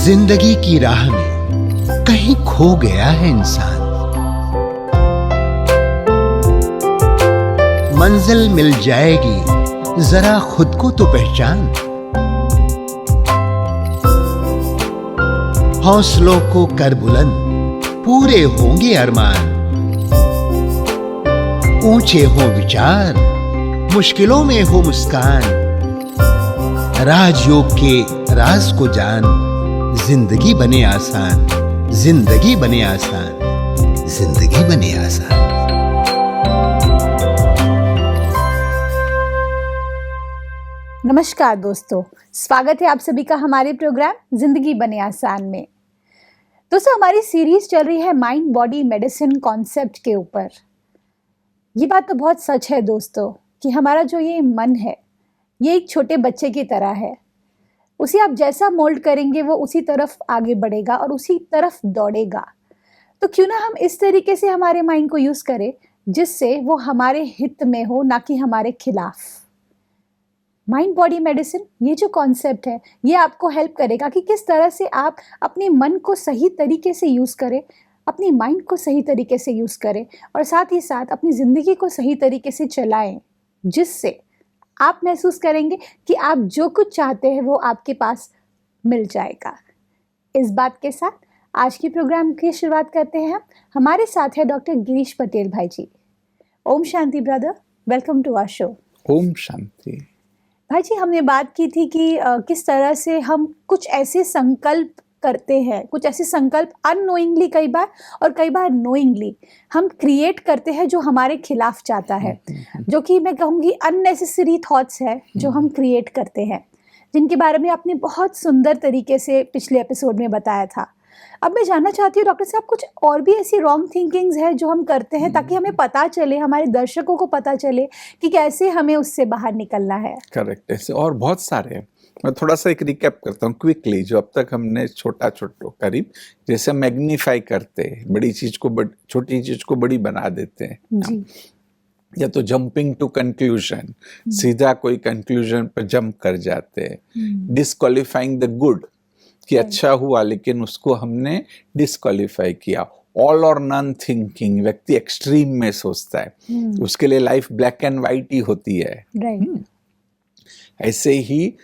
जिंदगी की राह में कहीं खो गया है इंसान। मंजिल मिल जाएगी, जरा खुद को तो पहचान। हौसलों को कर बुलंद, पूरे होंगे अरमान। ऊंचे हो विचार, मुश्किलों में हो मुस्कान। राजयोग के राज को जान, जिंदगी बने आसान, जिंदगी बने आसान, जिंदगी बने आसान। नमस्कार दोस्तों, स्वागत है आप सभी का हमारे प्रोग्राम जिंदगी बने आसान में। दोस्तों, हमारी सीरीज चल रही है माइंड बॉडी मेडिसिन कॉन्सेप्ट के ऊपर। ये बात तो बहुत सच है दोस्तों कि हमारा जो ये मन है, ये एक छोटे बच्चे की तरह है। उसे आप जैसा मोल्ड करेंगे वो उसी तरफ आगे बढ़ेगा और उसी तरफ दौड़ेगा। तो क्यों ना हम इस तरीके से हमारे माइंड को यूज करें जिससे वो हमारे हित में हो, ना कि हमारे खिलाफ। माइंड बॉडी मेडिसिन, ये जो कॉन्सेप्ट है, ये आपको हेल्प करेगा कि किस तरह से आप अपने मन को सही तरीके से यूज करें, अपनी माइंड को सही तरीके से यूज करें और साथ ही साथ अपनी जिंदगी को सही तरीके से चलाएं, जिससे आप महसूस करेंगे कि आप जो कुछ चाहते हैं वो आपके पास मिल जाएगा। इस बात के साथ आज के प्रोग्राम की शुरुआत करते हैं। हमारे साथ है डॉक्टर गिरीश पटेल भाई जी। ओम शांति brother, welcome to our show. ओम शांति। भाई जी, हमने बात की थी कि किस तरह से हम कुछ ऐसे संकल्प करते हैं, कुछ ऐसे संकल्प अननोइंगली कई बार और कई बार नोइंगली हम क्रिएट करते हैं जो हमारे खिलाफ चाहता है, जो कि मैं कहूँगी अननेसेसरी थॉट्स है जो हम क्रिएट करते हैं, जिनके बारे में आपने बहुत सुंदर तरीके से पिछले एपिसोड में बताया था। अब मैं जानना चाहती हूँ डॉक्टर साहब, कुछ और भी ऐसी रॉन्ग थिंकिंग्स है जो हम करते हैं ताकि हमें पता चले, हमारे दर्शकों को पता चले कि कैसे हमें उससे बाहर निकलना है। करेक्ट, ऐसे और बहुत सारे हैं। मैं थोड़ा सा एक रिकैप करता हूँ क्विकली। जो अब तक हमने छोटा करीब जैसे मैग्नीफाई करते हैं, बड़ी चीज को छोटी चीज को बड़ी बना देते हैं जी। या तो जंपिंग टू कंक्लूजन, सीधा कोई कंक्लूजन पर जंप कर जाते हैं। डिस्क्वालिफाइंग द गुड, कि अच्छा हुआ लेकिन उसको हमने डिस्क्वालीफाई किया। ऑल और नन थिंकिंग, व्यक्ति एक्सट्रीम में सोचता है, उसके लिए लाइफ ब्लैक एंड व्हाइट ही होती है। ऐसे ही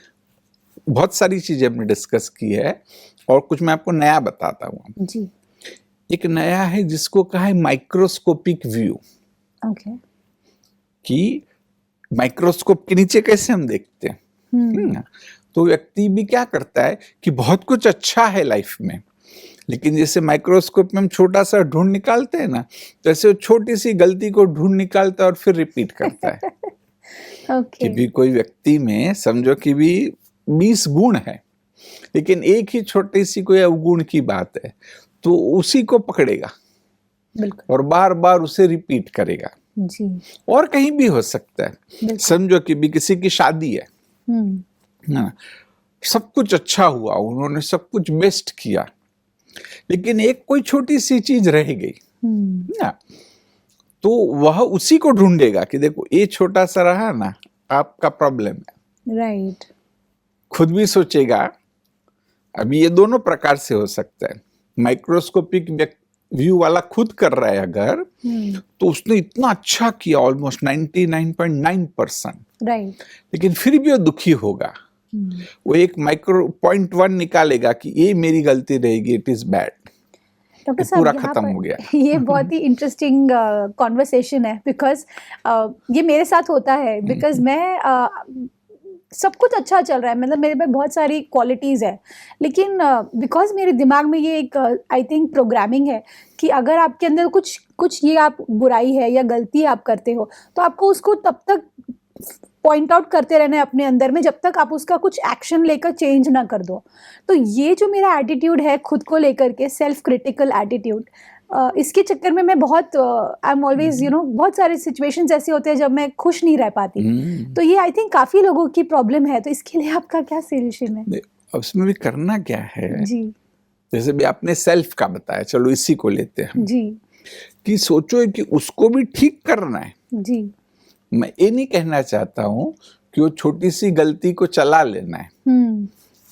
बहुत सारी चीजें हमने डिस्कस की है और कुछ मैं आपको नया बताता हूँ जी। एक नया है जिसको कहा है माइक्रोस्कोपिक व्यू। ओके। कि माइक्रोस्कोप के नीचे कैसे हम देखते हैं। तो व्यक्ति भी क्या करता है कि बहुत कुछ अच्छा है लाइफ में, लेकिन जैसे माइक्रोस्कोप में हम छोटा सा ढूंढ निकालते हैं ना, तो ऐसे वो छोटी सी गलती को ढूंढ निकालता है और फिर रिपीट करता है। ओके। कि भी कोई व्यक्ति में समझो कि भी 20 गुण है, लेकिन एक ही छोटी सी कोई अवगुण की बात है, तो उसी को पकड़ेगा और बार बार उसे रिपीट करेगा। जी। और कहीं भी हो सकता है। समझो कि भी किसी की शादी है ना, सब कुछ अच्छा हुआ, उन्होंने सब कुछ बेस्ट किया, लेकिन एक कोई छोटी सी चीज रह गई ना, तो वह उसी को ढूंढेगा कि देखो ये छोटा सा रहा ना, आपका प्रॉब्लम है। राइट। खुद भी सोचेगा। अभी ये दोनों प्रकार से हो सकता है। माइक्रोस्कोपिक व्यू वाला खुद कर रहा है अगर, तो उसने इतना अच्छा किया, ऑलमोस्ट 99.9%, राइट, लेकिन फिर भी वो दुखी होगा। वो एक माइक्रो 0.1 निकालेगा कि ये मेरी गलती रहेगी, इट इज बैड। डॉक्टर साहब, पूरा यहाँ खत्म पर हो गया। ये बहुत ही इंटरेस्टिंग कॉन्वर्सेशन है, बिकॉज ये मेरे साथ होता है। बिकॉज मैं सब कुछ अच्छा चल रहा है, मतलब मेरे पे बहुत सारी क्वालिटीज़ है, लेकिन बिकॉज मेरे दिमाग में ये एक आई थिंक प्रोग्रामिंग है कि अगर आपके अंदर कुछ ये आप बुराई है या गलती आप करते हो, तो आपको उसको तब तक पॉइंट आउट करते रहना है अपने अंदर में, जब तक आप उसका कुछ एक्शन लेकर चेंज ना कर दो। तो ये जो मेरा एटीट्यूड है खुद को लेकर के, सेल्फ क्रिटिकल एटीट्यूड, इसके चक्कर में मैं बहुत आई एम ऑलवेज बहुत सारे सिचुएशंस ऐसे होते हैं जब मैं खुश नहीं रह पाती। तो ये आई थिंक काफ़ी लोगों की प्रॉब्लम है। तो इसके लिए आपका क्या सोल्यूशन है? उसमें भी करना क्या है जी। जैसे भी आपने सेल्फ का बताया, चलो इसी को लेते हैं जी। कि सोचो कि उसको भी ठीक करना है। जी। मैं ये नहीं कहना चाहता हूँ कि वो छोटी सी गलती को चला लेना है,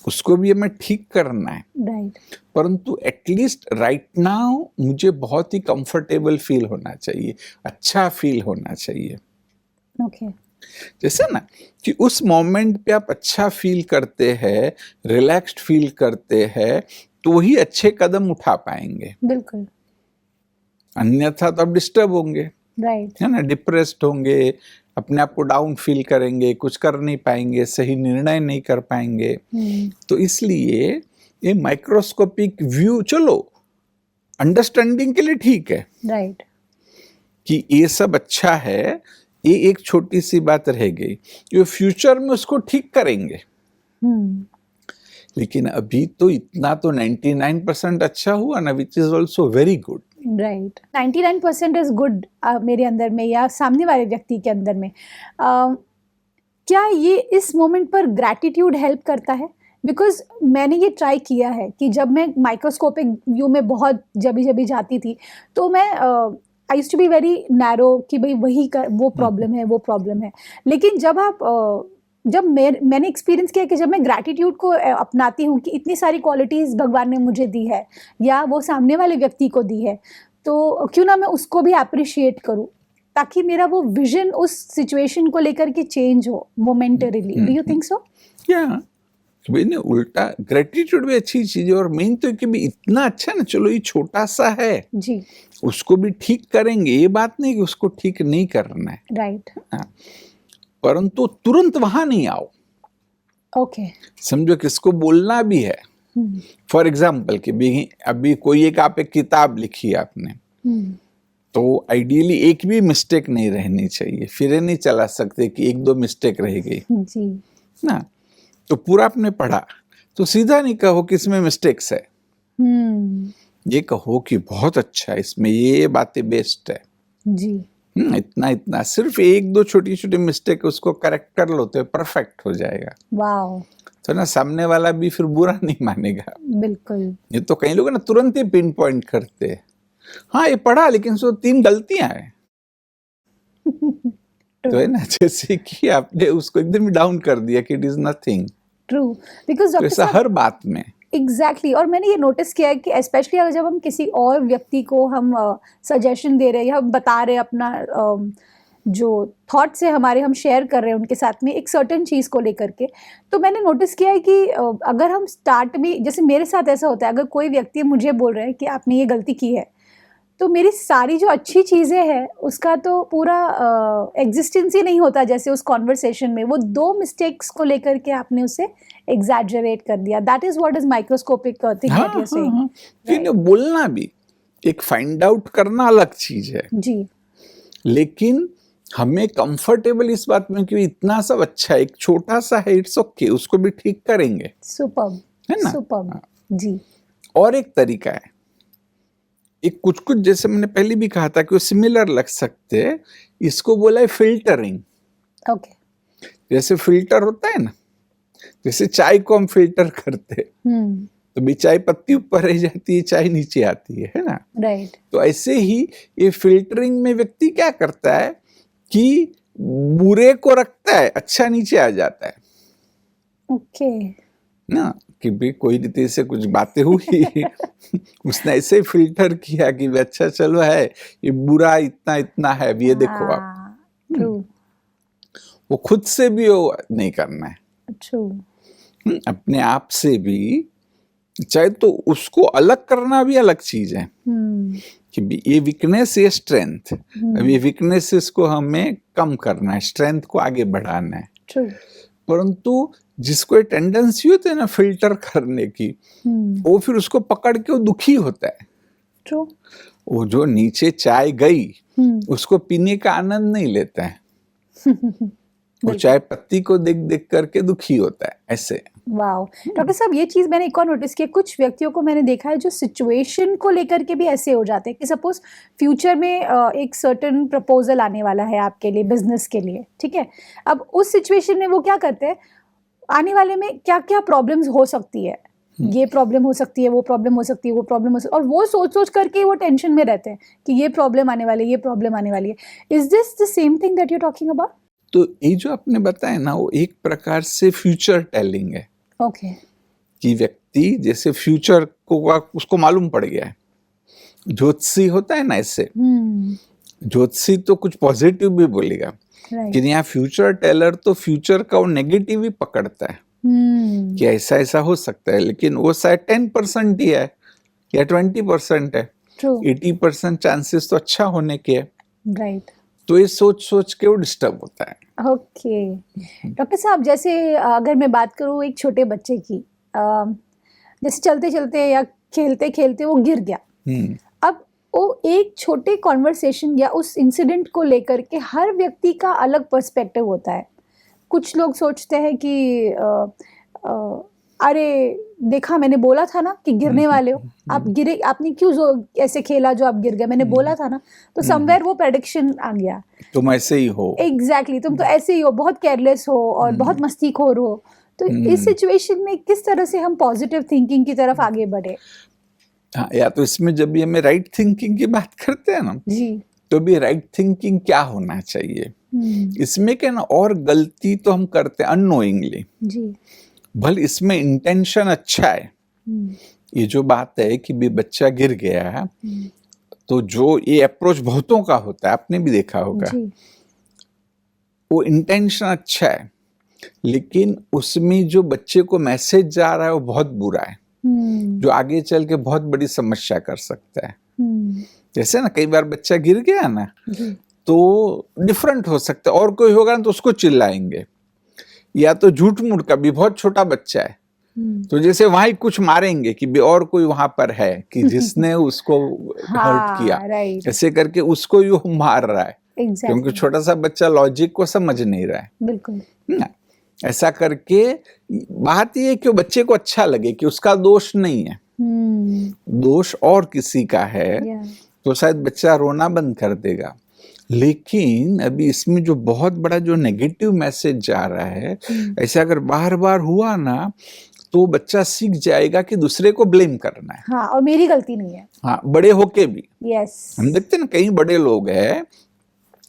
उसको भी हमें ठीक करना है, राइट, परंतु एटलीस्ट राइट नाउ मुझे बहुत ही कंफर्टेबल फील होना चाहिए, अच्छा फील होना चाहिए। ओके, जैसे ना कि उस मोमेंट पे आप अच्छा फील करते हैं, रिलैक्स्ड फील करते हैं, तो ही अच्छे कदम उठा पाएंगे, बिल्कुल, अन्यथा तो आप डिस्टर्ब होंगे, राइट, है ना, डिप्रेस्ड होंगे, अपने आप को डाउन फील करेंगे, कुछ कर नहीं पाएंगे, सही निर्णय नहीं कर पाएंगे। तो इसलिए ये माइक्रोस्कोपिक व्यू चलो अंडरस्टैंडिंग के लिए ठीक है राइट, कि ये सब अच्छा है, ये एक छोटी सी बात रह गई, जो फ्यूचर में उसको ठीक करेंगे। लेकिन अभी तो इतना तो 99% अच्छा हुआ ना, which is also very good. Right, 99% is good मेरे अंदर में या सामने वाले व्यक्ति के अंदर में। क्या ये इस मोमेंट पर ग्रैटिट्यूड हेल्प करता है? बिकॉज मैंने ये ट्राई किया है कि जब मैं माइक्रोस्कोपिक व्यू में बहुत जभी जाती थी, तो मैं I used to be very narrow कि भाई वो प्रॉब्लम है, वो प्रॉब्लम है। लेकिन जब आप जब मैंने एक्सपीरियंस किया कि जब मैं ग्रैटिट्यूड को अपनाती हूँ कि इतनी सारी क्वालिटीज़ भगवान ने मुझे दी है या वो सामने वाले व्यक्ति को दी है, तो क्यों ना मैं उसको भी अप्रिशिएट करूँ, ताकि मेरा वो विजन उस सिचुएशन को लेकर के चेंज हो momentarily. Do you think so? या मैंने उल्टा ग्रेटिट्यूड भी अच्छी चीज है, और मेन तो कि भी इतना अच्छा ना, चलो ये छोटा सा है जी, उसको भी ठीक करेंगे, ये बात नहीं कि उसको ठीक नहीं करना है, राइट, परंतु तुरंत वहां नहीं आओ। ओके, समझो किसको बोलना भी है। फॉर एग्जाम्पल कि अभी कोई एक किताब लिखी है आपने, तो आइडियली एक भी मिस्टेक नहीं रहनी चाहिए, फिर ये नहीं चला सकते कि एक दो मिस्टेक रह गई जी, ना। तो पूरा आपने पढ़ा तो सीधा नहीं कहो कि इसमें मिस्टेक्स है, ये कहो कि बहुत अच्छा है, इसमें ये बातें बेस्ट है जी, इतना सिर्फ एक दो छोटी छोटी मिस्टेक उसको करेक्ट कर लो तो परफेक्ट हो जाएगा। वाओ, तो ना सामने वाला भी फिर बुरा नहीं मानेगा। बिल्कुल, ये तो कई लोग ना तुरंत ही पिन पॉइंट करते हैं, हाँ ये पढ़ा लेकिन सो 3 गलतियां हैं। तो है ना, जैसे कि आपने उसको एकदम डाउन कर दिया कि it is nothing. True, because तो ऐसा हर बात में एग्जैक्टली और मैंने ये नोटिस किया है कि स्पेशली अगर जब हम किसी और व्यक्ति को हम सजेशन दे रहे हैं या हम बता रहे हैं अपना जो थॉट्स है हमारे, हम शेयर कर रहे हैं उनके साथ में एक सर्टेन चीज़ को लेकर के, तो मैंने नोटिस किया है कि अगर हम स्टार्ट में, जैसे मेरे साथ ऐसा होता है, अगर कोई व्यक्ति मुझे बोल रहा है कि आपने ये गलती की है, तो मेरी सारी जो अच्छी चीज़ें हैं उसका तो पूरा एग्जिस्टेंस ही नहीं होता। जैसे उस कॉन्वर्सेशन में वो 2 मिस्टेक्स को लेकर के आपने उसे एग्जैजरेट कर दिया। That is what is microscopic thing that you are saying. फिर बोलना भी एक फाइंड आउट करना अलग चीज है जी, लेकिन हमें कंफर्टेबल इस बात में कि इतना सब अच्छा है, एक छोटा सा है, इट्स ओके, उसको भी ठीक करेंगे। सुपर्ब, है ना? सुपर्ब, जी, और एक तरीका है, एक कुछ जैसे मैंने पहले भी कहा था कि वो सिमिलर लग सकते हैं, इसको बोला है फिल्टरिंग। ओके, जैसे फिल्टर होता है ना, जैसे चाय को हम फिल्टर करते हैं, तो भी चाय पत्ती ऊपर रह जाती है, चाय नीचे आती है ना। राइट, तो ऐसे ही ये फिल्टरिंग में व्यक्ति क्या करता है कि बुरे को रखता है, अच्छा नीचे आ जाता है ओके, ना, कि भी कोई रीति से कुछ बातें हुई उसने ऐसे फिल्टर किया कि अच्छा चलो है, ये बुरा इतना है, ये देखो आप। ट्रू, वो खुद से भी वो नहीं करना है, ट्रू, अपने आप से भी, चाहे तो उसको अलग करना भी अलग चीज है कि ये वीकनेस, ये स्ट्रेंथ, अब ये वीकनेसेस को हमें कम करना है, स्ट्रेंथ को आगे बढ़ाना है। ट्रू, परंतु जिसको टेंडेंसी होती है ना फिल्टर करने की, वो फिर उसको पकड़ के वो दुखी होता है। ट्रू, वो जो नीचे चाय गई उसको पीने का आनंद नहीं लेता है, वो चाय पत्ती को देख देख करके दुखी होता है ऐसे। वाओ, डॉक्टर साहब ये चीज़ मैंने एक और नोटिस किया, कुछ व्यक्तियों को मैंने देखा है जो सिचुएशन को लेकर के भी ऐसे हो जाते हैं कि सपोज फ्यूचर में एक सर्टेन प्रपोजल आने वाला है आपके लिए, बिजनेस के लिए, ठीक है। अब उस सिचुएशन में वो क्या करते हैं, आने वाले में क्या क्या प्रॉब्लम्स हो सकती है, ये प्रॉब्लम हो सकती है, वो प्रॉब्लम हो सकती है, वो प्रॉब्लम हो सकती है, और वो सोच सोच करके वो टेंशन में रहते हैं कि ये प्रॉब्लम आने वाली है, ये प्रॉब्लम आने वाली है। Is this the same thing that you talking about? तो ये जो आपने बताया ना, वो एक प्रकार से फ्यूचर टेलिंग है। ओके, कि व्यक्ति जैसे फ्यूचर को उसको मालूम पड़ गया है, ज्योतिषी होता है ना ऐसे, ज्योतिषी तो कुछ पॉजिटिव भी बोलेगा, कि यहाँ फ्यूचर टेलर तो फ्यूचर का वो नेगेटिव ही पकड़ता है कि ऐसा ऐसा हो सकता है, लेकिन वो शायद 10% ही है या 20% है, 80% चांसेस तो अच्छा होने के है। राइट। तो ये सोच सोच के वो डिस्टर्ब होता है। ओके डॉक्टर साहब, जैसे अगर मैं बात करूँ एक छोटे बच्चे की, जैसे चलते चलते या खेलते खेलते वो गिर गया, अब वो एक छोटे कॉन्वर्सेशन या उस इंसिडेंट को लेकर के हर व्यक्ति का अलग पर्सपेक्टिव होता है। कुछ लोग सोचते हैं कि अरे देखा, मैंने बोला था ना कि गिरने वाले हो, आप गिरे, आपने क्यों ऐसे खेला जो आप गिर गए, मैंने बोला था ना। तो समवेयर वो प्रेडिक्शन आ गया, तुम ऐसे ही हो, एग्जैक्टली तुम तो ऐसे ही हो, बहुत केयरलेस हो और बहुत मस्तीखोर हो। तो इस सिचुएशन में किस तरह से हम पॉजिटिव थिंकिंग की तरफ आगे बढ़े? हाँ, या तो इसमें जब भी हमें राइट थिंकिंग की बात करते हैं ना जी, तो भी राइट थिंकिंग क्या होना चाहिए, इसमें क्या ना, और गलती तो हम करते हैं अननोइंगली जी, भले इसमें इंटेंशन अच्छा है। ये जो बात है कि भी बच्चा गिर गया है, तो जो ये अप्रोच बहुतों का होता है, आपने भी देखा होगा, जी, वो इंटेंशन अच्छा है, लेकिन उसमें जो बच्चे को मैसेज जा रहा है वो बहुत बुरा है, जो आगे चल के बहुत बड़ी समस्या कर सकता है। जैसे ना कई बार बच्चा गिर गया ना, तो डिफरेंट हो सकता है, और कोई होगा ना तो उसको चिल्लाएंगे, या तो झूठ मूठ का भी, बहुत छोटा बच्चा है तो जैसे वहां ही कुछ मारेंगे कि भी और कोई वहां पर है कि जिसने उसको हर्ट किया, ऐसे करके उसको ही वो मार रहा है, क्योंकि छोटा सा बच्चा लॉजिक को समझ नहीं रहा है। बिल्कुल ना, ऐसा करके बात ये है कि बच्चे को अच्छा लगे कि उसका दोष नहीं है, दोष और किसी का है, तो शायद बच्चा रोना बंद कर देगा। लेकिन अभी इसमें जो बहुत बड़ा जो नेगेटिव मैसेज जा रहा है, ऐसे अगर बार बार हुआ ना तो बच्चा सीख जाएगा कि दूसरे को ब्लेम करना है। हाँ, और मेरी गलती नहीं है। हाँ, बड़े होके भी यस, हम देखते हैं ना, कई बड़े लोग हैं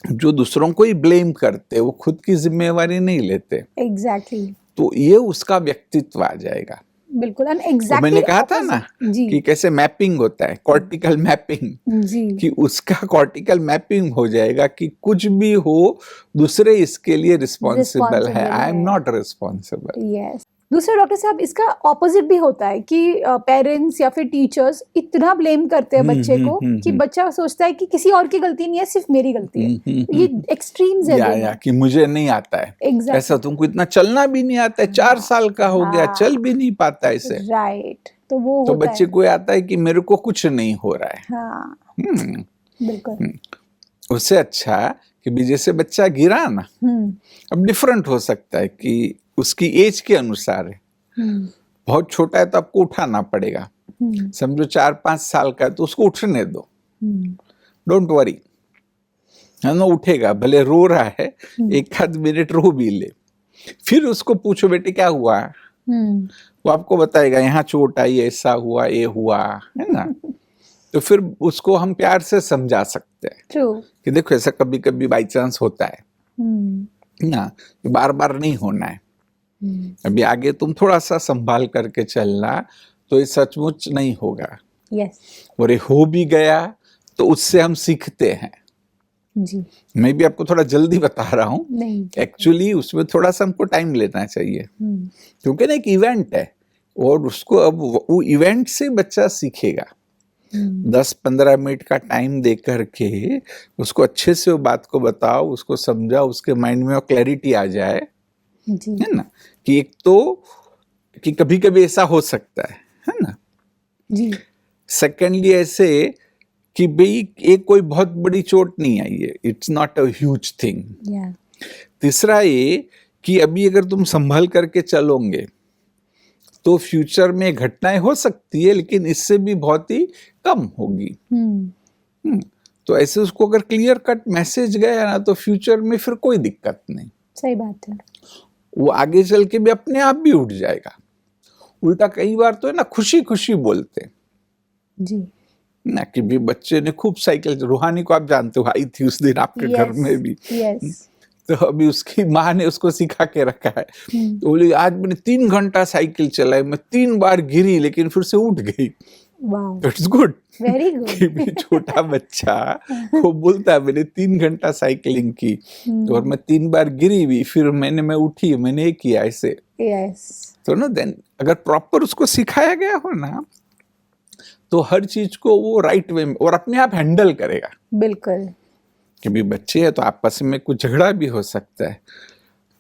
जो दूसरों को ही ब्लेम करते, वो खुद की जिम्मेवारी नहीं लेते। एग्जैक्टली। तो ये उसका व्यक्तित्व आ जाएगा। बिल्कुल, तो मैंने कहा था ना कि कैसे मैपिंग होता है, कॉर्टिकल मैपिंग, कि उसका कॉर्टिकल मैपिंग हो जाएगा कि कुछ भी हो दूसरे इसके लिए रिस्पॉन्सिबल है, I am not responsible. Yes. दूसरा डॉक्टर साहब, इसका ऑपोजिट भी होता है कि पेरेंट्स या फिर टीचर्स इतना ब्लेम करते हैं बच्चे को कि बच्चा सोचता है कि किसी और की गलती नहीं है, सिर्फ मेरी गलती है। ये एक्सट्रीम्स है या कि मुझे नहीं आता है। Exactly. ऐसा तुमको इतना चलना भी नहीं आता है, 4 साल का हो गया, चल भी नहीं पाता ऐसे। राइट, तो वो तो बच्चे को आता है कि मेरे को कुछ नहीं हो रहा है। हाँ, बिल्कुल। उससे अच्छा कि भी जैसे बच्चा गिरा ना, अब डिफरेंट हो सकता है कि उसकी एज के अनुसार है, बहुत छोटा है तो आपको उठाना पड़ेगा, समझो 4-5 साल का है तो उसको उठने दो, डोंट वरी, है ना, उठेगा, भले रो रहा है, 1 आध मिनट रो भी ले, फिर उसको पूछो बेटे क्या हुआ, वो आपको बताएगा यहाँ चोट आई, ऐसा हुआ, ये हुआ, है ना। तो फिर उसको हम प्यार से समझा सकते हैं कि देखो ऐसा कभी कभी बाई चांस होता है ना, बार बार नहीं होना है, अभी आगे तुम थोड़ा सा संभाल करके चलना, तो ये सचमुच नहीं होगा। और ये हो भी गया तो उससे हम सीखते हैं। जी, मैं भी आपको थोड़ा जल्दी बता रहा हूँ, एक्चुअली उसमें थोड़ा सा हमको टाइम लेना चाहिए, क्योंकि ना एक इवेंट है और उसको अब वो इवेंट से बच्चा सीखेगा। 10-15 मिनट का टाइम दे करके उसको अच्छे से वो बात को बताओ, उसको समझाओ, उसके माइंड में क्लैरिटी आ जाए, है ना, कि एक तो कि कभी कभी ऐसा हो सकता है ना जी। सेकेंडली ऐसे कि भाई एक कोई बहुत बड़ी चोट नहीं आई है, it's not a huge thing. तीसरा ये कि अभी अगर तुम संभल करके चलोगे तो फ्यूचर में घटनाएं हो सकती है, लेकिन इससे भी बहुत ही कम होगी। तो ऐसे उसको अगर क्लियर कट मैसेज गया ना, तो फ्यूचर में फिर कोई दिक्कत नहीं। सही बात है। वो आगे चल के भी अपने आप भी उठ जाएगा। उल्टा कई बार तो है ना खुशी खुशी बोलते जी ना कि भी बच्चे ने खूब साइकिल, रूहानी को आप जानते हो, आई थी उस दिन आपके घर में भी, तो अभी उसकी माँ ने उसको सिखा के रखा है, तो बोली आज मैंने 3 घंटा साइकिल चलाई, मैं 3 बार गिरी लेकिन फिर से उठ गई। Wow, it's good. वेरी कि गुड। भी छोटा बच्चा वो बोलता है मैंने 3 घंटा साइकिलिंग की और मैं 3 बार गिरी भी, फिर मैं उठी, मैंने ये किया ऐसे। यस, तो ना देन अगर प्रॉपर उसको सिखाया गया हो ना, तो हर चीज को वो राइट वे में और अपने आप हैंडल करेगा। बिल्कुल। कि भी बच्चे है तो आपस में कुछ झगड़ा भी हो सकता है,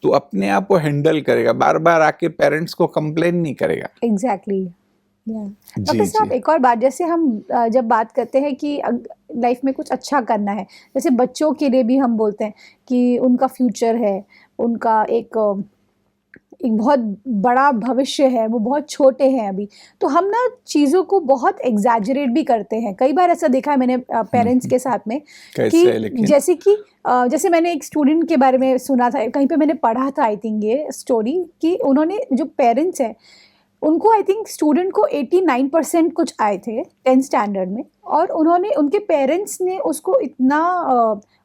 तो अपने आप वो हैंडल करेगा, बार बार आके पेरेंट्स को कंप्लेन नहीं करेगा। एग्जैक्टली। डॉक्टर साहब, जी। एक और बात, जैसे हम जब बात करते हैं कि लाइफ में कुछ अच्छा करना है, जैसे बच्चों के लिए भी हम बोलते हैं कि उनका फ्यूचर है, उनका एक बहुत बड़ा भविष्य है, वो बहुत छोटे हैं अभी, तो हम ना चीज़ों को बहुत एग्जैजरेट भी करते हैं। कई बार ऐसा देखा है मैंने पेरेंट्स के साथ में कैसे लेकिन? जैसे मैंने एक स्टूडेंट के बारे में सुना था, कहीं पे मैंने पढ़ा था आई थिंक ये स्टोरी, कि उन्होंने, जो पेरेंट्स हैं उनको, आई थिंक स्टूडेंट को 89% कुछ आए थे 10th स्टैंडर्ड में, और उन्होंने, उनके पेरेंट्स ने उसको इतना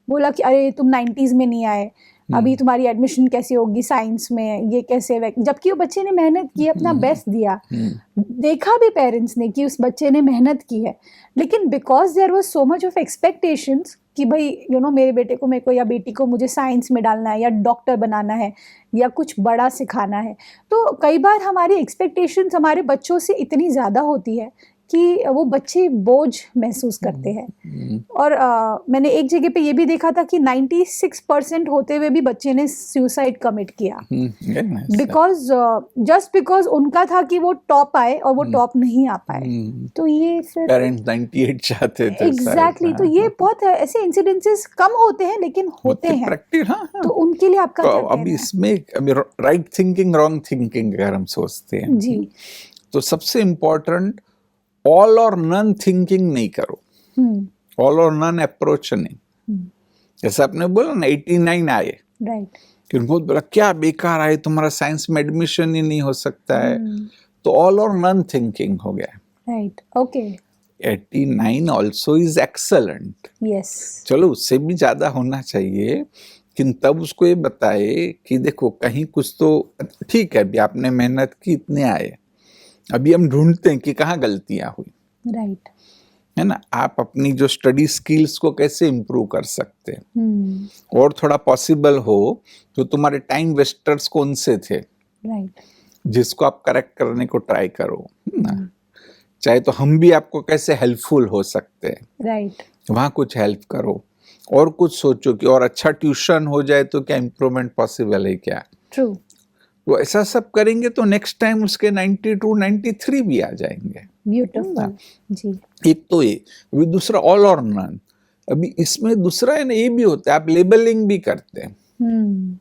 बोला कि अरे तुम 90s में नहीं आए, अभी तुम्हारी एडमिशन कैसे होगी साइंस में, ये कैसे, जबकि वो बच्चे ने मेहनत की, अपना बेस्ट दिया, देखा भी पेरेंट्स ने कि उस बच्चे ने मेहनत की है, लेकिन because there was so much of expectations कि भाई मेरे बेटे को, मेरे को या बेटी को मुझे साइंस में डालना है या डॉक्टर बनाना है या कुछ बड़ा सिखाना है, तो कई बार हमारी एक्सपेक्टेशंस हमारे बच्चों से इतनी ज़्यादा होती है कि वो बच्चे बोझ महसूस करते हैं। और मैंने एक जगह पे ये भी देखा था कि 96% होते हुए भी बच्चे ने सुसाइड कमिट किया, बिकॉज जस्ट बिकॉज उनका था कि वो टॉप आए और वो टॉप नहीं आ पाए। तो ये फिर पेरेंट्स 98 चाहते थे। एग्जैक्टली, तो ये बहुत ऐसे इंसिडेंसेस कम होते हैं लेकिन होते हैं। प्रैक्टिस, हाँ। तो उनके लिए आपका क्या अभी इसमें राइट थिंकिंग, रॉन्ग थिंकिंग अगर हम सोचते हैं जी, तो सबसे इम्पोर्टेंट ऑल और नन थिंकिंग नहीं करो, ऑल और नन अप्रोच नहीं। जैसे आपने बोला ना 89 आए, राइट, कि बहुत बोला क्या बेकार आए, तुम्हारा साइंस में एडमिशन ही नहीं हो सकता है, तो ऑल और नन थिंकिंग हो गया। Right, okay, 89 also is excellent. Yes, चलो उससे भी ज्यादा होना चाहिए, लेकिन तब उसको ये बताए कि देखो कहीं कुछ तो ठीक है, अभी आपने मेहनत की, इतने आए, अभी हम ढूंढते हैं कि कहाँ गलतियां हुई, राइट, है ना। आप अपनी जो स्टडी स्किल्स को कैसे इम्प्रूव कर सकते हैं, और थोड़ा पॉसिबल हो तो तुम्हारे टाइम वेस्टर्स कौन से थे, राइट, जिसको आप करेक्ट करने को ट्राई करो ना। चाहे तो हम भी आपको कैसे हेल्पफुल हो सकते हैं, राइट, वहाँ कुछ हेल्प करो, और कुछ सोचो कि और अच्छा ट्यूशन हो जाए तो क्या इम्प्रूवमेंट पॉसिबल है क्या। ट्रू, तो ऐसा सब करेंगे तो नेक्स्ट टाइम उसके 92 93 भी आ जाएंगे। ब्यूटीफुल, जी, एक तो ये, अभी दूसरा ऑल और नन। अभी इसमें दूसरा है ना, ये भी होता है, आप लेबलिंग भी करते हैं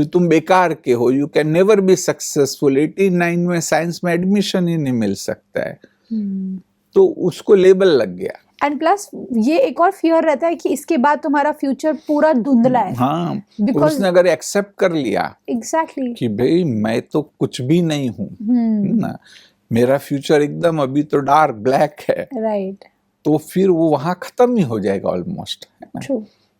तुम बेकार के हो, you can never be successful, 89 में साइंस में एडमिशन ही नहीं मिल सकता है, तो उसको लेबल लग गया। एंड प्लस ये एक और फियर रहता है कि इसके बाद तुम्हारा फ्यूचर पूरा धुंधला है। हाँ, Because- उसने अगर एक्सेप्ट कर लिया एग्जैक्टली, कि भाई मैं तो कुछ भी नहीं हूँ ना, मेरा फ्यूचर एकदम अभी तो डार्क ब्लैक है, राइट, तो फिर वो वहां खत्म ही हो जाएगा ऑलमोस्ट, है ना। ट्रू,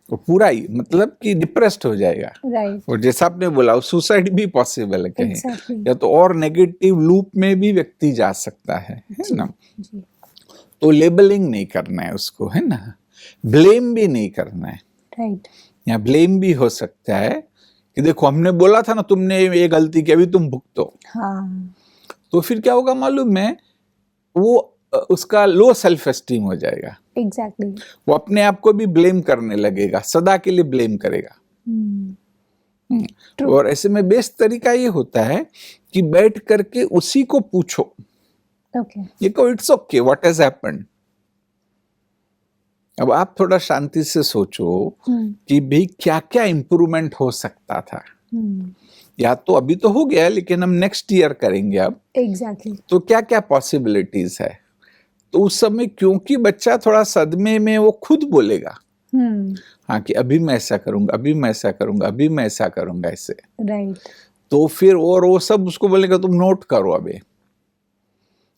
वो पूरा ही मतलब कि डिप्रेस्ड हो जाएगा, राइट, और जैसा आपने बोला सुसाइड भी पॉसिबल है कहीं, एग्जैक्टली, या तो और नेगेटिव लूप में भी व्यक्ति जा सकता है ना। जी, तो लेबलिंग नहीं करना है उसको, है ना। ब्लेम भी नहीं करना है, राइट, या ब्लेम भी हो सकता है कि देखो हमने बोला था ना तुमने ये गलती की, अभी तुम भुगतो। हाँ, तो फिर क्या होगा मालूम है, वो उसका लो सेल्फ एस्टीम हो जाएगा, एग्जैक्टली, वो अपने आप को भी ब्लेम करने लगेगा, सदा के लिए ब्लेम करेगा। True. और ऐसे में बेस्ट तरीका ये होता है कि बैठ करके उसी को पूछो, ओके, ये कहो it's okay what has happened. अब आप थोड़ा शांति से सोचो कि भाई क्या क्या इम्प्रूवमेंट हो सकता था, या तो अभी तो हो गया लेकिन हम नेक्स्ट ईयर करेंगे अब, एग्जैक्टली, तो क्या क्या पॉसिबिलिटीज है। तो उस समय क्योंकि बच्चा थोड़ा सदमे में, वो खुद बोलेगा हाँ कि अभी मैं ऐसा करूंगा, अभी मैं ऐसा करूंगा, अभी मैं ऐसा करूंगा, ऐसे। राइट, तो फिर और वो सब उसको बोलेगा तुम नोट करो, अभी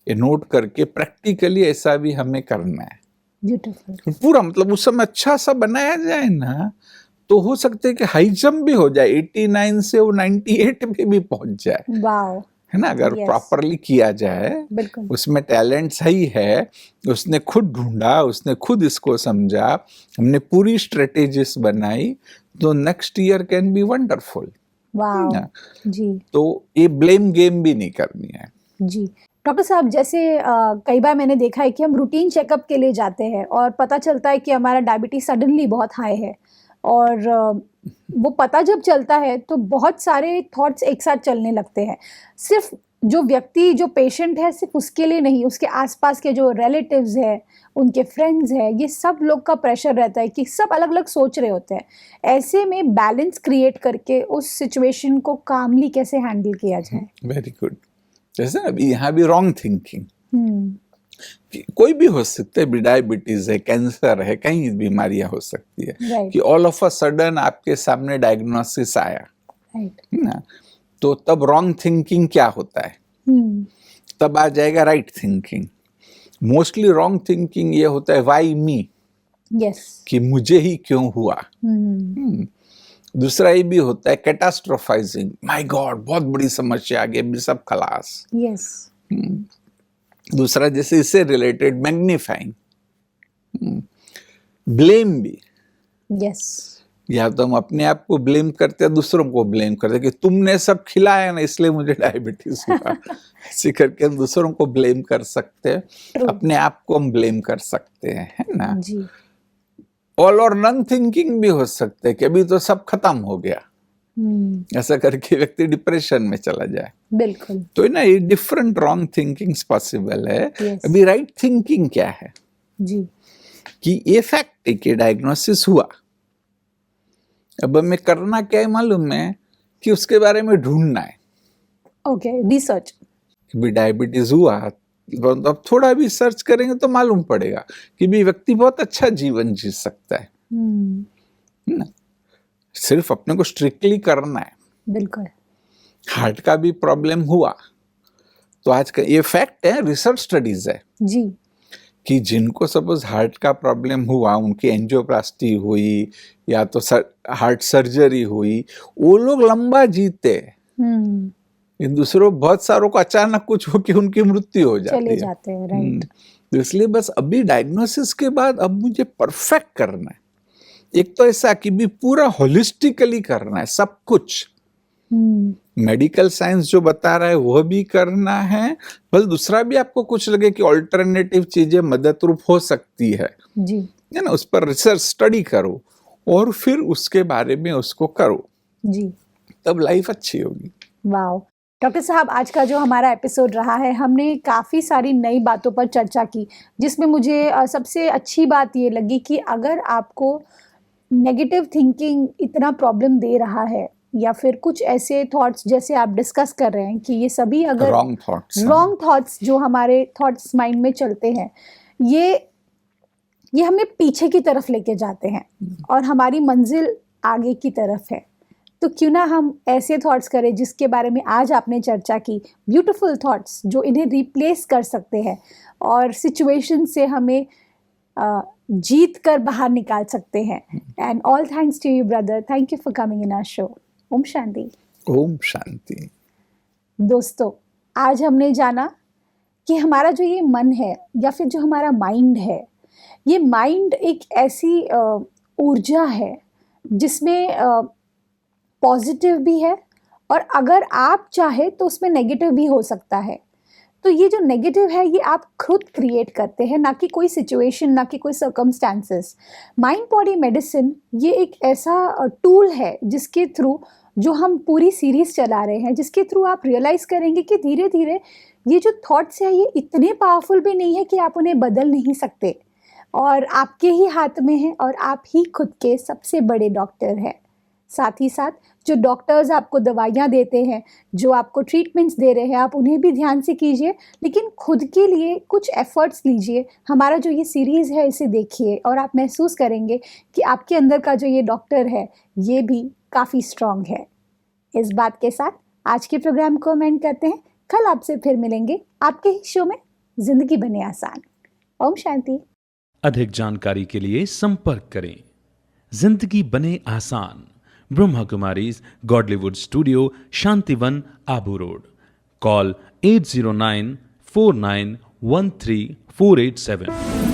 ये नोट करके प्रैक्टिकली ऐसा भी हमें करना है। ब्यूटीफुल, पूरा मतलब उस समय अच्छा सा बनाया जाए ना, तो हो सकता है कि हाई जंप भी हो जाए, 89 से वो 98 पे भी पहुंच जाए, वाओ, है ना, अगर Yes. प्रॉपरली किया जाए। बिल्कुल। उसमें टैलेंट सही है, उसने खुद ढूंढा, उसने खुद इसको समझा, हमने पूरी स्ट्रेटेजीज बनाई, तो next year can be wonderful. Wow, ना? जी तो ये ब्लेम गेम भी नहीं करनी है। जी। डॉक्टर साहब, जैसे कई बार मैंने देखा है कि हम रूटीन चेकअप के लिए जाते हैं और पता चलता है कि हमारा डायबिटीज सडनली बहुत हाई है, और वो पता जब चलता है तो बहुत सारे थॉट्स एक साथ चलने लगते हैं। सिर्फ जो व्यक्ति, जो पेशेंट है, सिर्फ उसके लिए नहीं, उसके आसपास के जो रिलेटिव्स है, उनके फ्रेंड्स हैं, ये सब लोग का प्रेशर रहता है कि सब अलग अलग सोच रहे होते हैं। ऐसे में बैलेंस क्रिएट करके उस सिचुएशन को कामली कैसे हैंडल किया जाए? Very good. जैसे अभी यहाँ भी रॉन्ग थिंकिंग, हम्म, कोई भी हो सकता है, डायबिटीज है, कैंसर है, कई बीमारियां हो सकती है, राइट कि ऑल ऑफ अ सडन आपके सामने डायग्नोसिस आया, राइट। है ना, तो तब रॉन्ग थिंकिंग क्या होता है, तब आ जाएगा right thinking. Mostly wrong thinking ये होता है व्हाई मी, यस। कि मुझे ही क्यों हुआ। दूसरा ये भी होता है कैटास्ट्रोफाइजिंग, माय गॉड बहुत बड़ी समस्या आ गई, अभी सब खलास। यस। दूसरा जैसे इससे रिलेटेड मैग्नीफाइंग, ब्लेम भी, यस। या तो हम अपने आप को ब्लेम करते हैं, दूसरों को ब्लेम करते हैं कि तुमने सब खिलाया ना इसलिए मुझे डायबिटीज हुआ। ऐसे करके हम दूसरों को ब्लेम कर सकते हैं, True. अपने आप को हम ब्लेम कर सकते हैं, है ना। जी। ऑल और नन थिंकिंग भी हो सकते हैं कि अभी तो सब खत्म हो गया, ऐसा करके व्यक्ति डिप्रेशन में चला जाए। बिल्कुल। तो ना ये डिफरेंट रॉन्ग थिंकिंग्स पॉसिबल है। Yes. अभी राइट थिंकिंग क्या है जी। कि ये फैक्ट है कि डायग्नोसिस हुआ, अब हमें करना क्या है मालूम है, कि उसके बारे में ढूंढना है। Okay, research. भी डायबिटीज हुआ, अब थोड़ा भी सर्च करेंगे तो मालूम पड़ेगा कि भी व्यक्ति बहुत अच्छा जीवन जी सकता है ना। सिर्फ अपने को स्ट्रिक्टली करना है। बिल्कुल। हार्ट का भी प्रॉब्लम हुआ तो आज का ये फैक्ट है, रिसर्च स्टडीज है जी। कि जिनको सपोज हार्ट का प्रॉब्लम हुआ, उनकी एंजियोप्लास्टी हुई या तो हार्ट सर्जरी हुई, वो लोग लंबा जीते। इन दूसरों बहुत सारों को अचानक कुछ हो कि उनकी मृत्यु हो जाती चले है। जाते हैं, राइट। तो इसलिए बस अभी डायग्नोसिस के बाद अब मुझे परफेक्ट करना है। एक तो ऐसा कि भी पूरा होलिस्टिकली करना है, सब कुछ मेडिकल साइंस जो बता रहा है वो भी करना है, बल दूसरा भी आपको कुछ लगे कि ऑल्टरनेटिव चीजें मदद रूप हो सकती है जी। है ना, उस पर रिसर्च स्टडी करो और फिर उसके बारे में उसको करो, जी। तब लाइफ अच्छी होगी। वाओ डॉक्टर साहब, आज का जो हमारा एपिसोड रहा है, हमने काफ़ी सारी नई बातों पर चर्चा की, जिसमें मुझे सबसे अच्छी बात ये लगी कि अगर आपको नेगेटिव थिंकिंग इतना प्रॉब्लम दे रहा है, या फिर कुछ ऐसे थॉट्स जैसे आप डिस्कस कर रहे हैं कि ये सभी अगर रॉन्ग थॉट्स जो हमारे थॉट्स माइंड में चलते हैं, ये हमें पीछे की तरफ लेके जाते हैं और हमारी मंजिल आगे की तरफ है, तो क्यों ना हम ऐसे थॉट्स करें जिसके बारे में आज आपने चर्चा की, ब्यूटीफुल थॉट्स जो इन्हें रिप्लेस कर सकते हैं और सिचुएशन से हमें जीत कर बाहर निकाल सकते हैं। And all thanks to you brother, thank you for coming in our show. ओम शांति। ओम शांति। दोस्तों, आज हमने जाना कि हमारा जो ये मन है या फिर जो हमारा माइंड है, ये माइंड एक ऐसी ऊर्जा है जिसमें पॉजिटिव भी है और अगर आप चाहे तो उसमें नेगेटिव भी हो सकता है। तो ये जो नेगेटिव है ये आप खुद क्रिएट करते हैं, ना कि कोई सिचुएशन, ना कि कोई सर्कमस्टांसेस। माइंड बॉडी मेडिसिन ये एक ऐसा टूल है जिसके थ्रू जो हम पूरी सीरीज चला रहे हैं, जिसके थ्रू आप रियलाइज़ करेंगे कि धीरे धीरे ये जो थॉट्स है ये इतने पावरफुल भी नहीं है कि आप उन्हें बदल नहीं सकते, और आपके ही हाथ में है और आप ही खुद के सबसे बड़े डॉक्टर हैं। साथ ही साथ जो डॉक्टर्स आपको दवाइयाँ देते हैं, जो आपको ट्रीटमेंट्स दे रहे हैं, आप उन्हें भी ध्यान से कीजिए, लेकिन खुद के लिए कुछ एफर्ट्स लीजिए। हमारा जो ये सीरीज़ है इसे देखिए और आप महसूस करेंगे कि आपके अंदर का जो ये डॉक्टर है ये भी काफ़ी स्ट्रॉन्ग है। इस बात के साथ आज के प्रोग्राम को हम एंड करते हैं। कल आपसे फिर मिलेंगे आपके ही शो में जिंदगी बने आसान। ओम शांति। अधिक जानकारी के लिए संपर्क करें जिंदगी बने आसान। Brahma Kumaris Godlywood studio, Shantivan, Abu road. Call 8094913 487।